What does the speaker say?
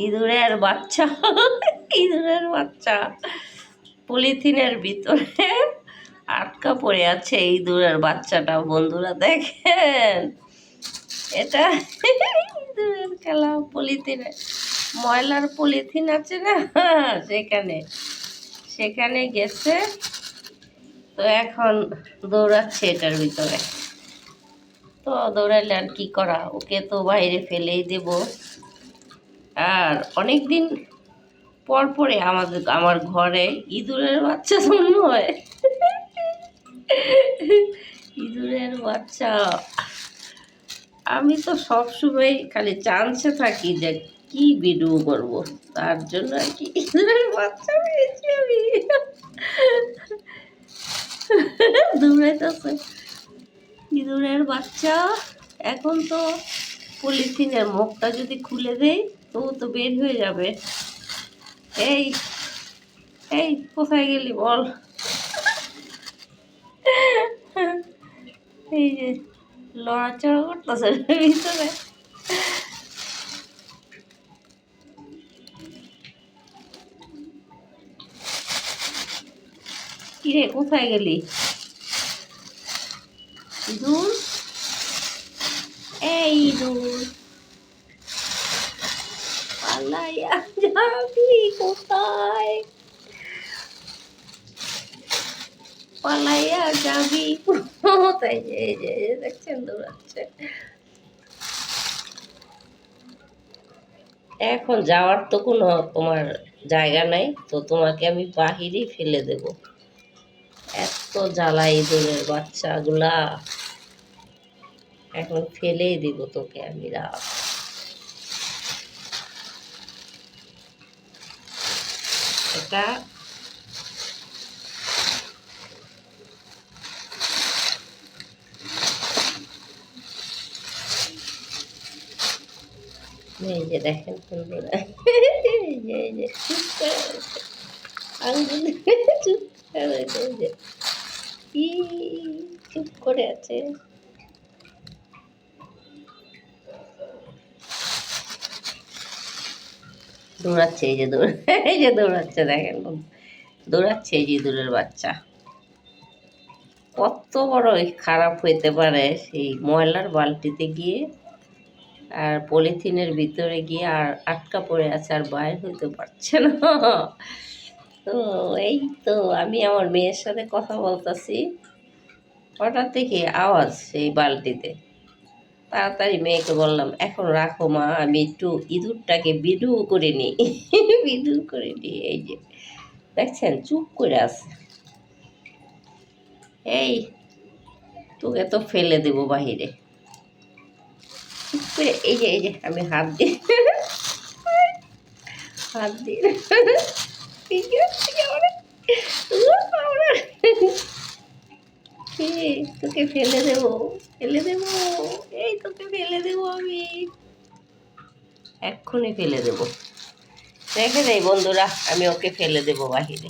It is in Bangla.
ইঁদুরের বাচ্চা, ইঁদুরের বাচ্চা পলিথিনের ভিতরে আটকা পড়ে আছে। ইঁদুরের বাচ্চাটা বন্ধুরা দেখেন, এটা ইঁদুরের খেলা। পলিথিনে ময়লার পলিথিন আছে না, সেখানে সেখানে গেছে। তো এখন দৌড়াচ্ছে এটার ভিতরে। তো দৌড়াইলে আর কি করা, ওকে তো বাইরে ফেলেই দেব। আর অনেক দিন পর পরে আমার ঘরে ইঁদুরের বাচ্চা জন্ম হয়। ইঁদুরের বাচ্চা। আমি তো সবসময় খালি চান্সে থাকি যে কি ভিডিও করব, তার জন্য আর কি ইঁদুরের বাচ্চা পেয়েছি আমি। দৌড়াইতেছে ইঁদুরের বাচ্চা। এখন তো পলিথিনের মুখটা যদি খুলে দেই তো তো বের হয়ে যাবে। এই এই কোথায় গেলি বল। এই যে লড়াচড়া করতেছে ভিতরে। কিরে কোথায় গেলি ইঁদুর? এই ইঁদুর পালাইয়া যাবি কোথায়? পালাইয়া যাবি কোথায়? এই যে দেখছেন দৌড়াচ্ছে। এখন যাওয়ার তো কোনো তোমার জায়গা নাই, তো তোমাকে আমি বাহিরেই ফেলে দেব। এত জ্বালা ইঁদুরের বাচ্চাগুলা, এখন ফেলেই দিব তোকে আমি। রাখ এটা। এই যে দেখেন বন্ধুরা, এই যে চুপ করে রয়েছে, আঙ্গুল চুপ করে রয়েছে, এই যে কি চুপ করে আছে। দৌড়াচ্ছে, এই যে এই যে দৌড়াচ্ছে দেখেন, দৌড়াচ্ছে এই যে ইঁদুরের বাচ্চা। কত বড় খারাপ হইতে পারে সেই ময়লার বালতিতে গিয়ে আর পলিথিনের ভিতরে গিয়ে আর আটকা পড়ে আছে, আর বাইর হইতে পারছে না। তো এই তো আমি আমার মেয়ের সাথে কথা বলতেছি, হঠাৎ থেকে আওয়াজ সেই বালতিতে। তাড়াতাড়ি মেয়েকে বললাম এখন রাখো মা, আমি একটু ইঁদুরটাকে ভিডিও করে নিই। ভিডিও করে নিই। এই যে দেখছেন চুপ করে আছে। এই তোকে তো ফেলে দেবো বাহিরে। চুপ করে এই যে আমি হাত দিয়ে হাত দিয়ে তোকে ফেলে দেবো, ফেলে দেবো। এই তোকে ফেলে দেবো আমি, এক্ষুনি ফেলে দেবো। দেখে নেই বন্ধুরা, আমি ওকে ফেলে দেবো বাহিরে।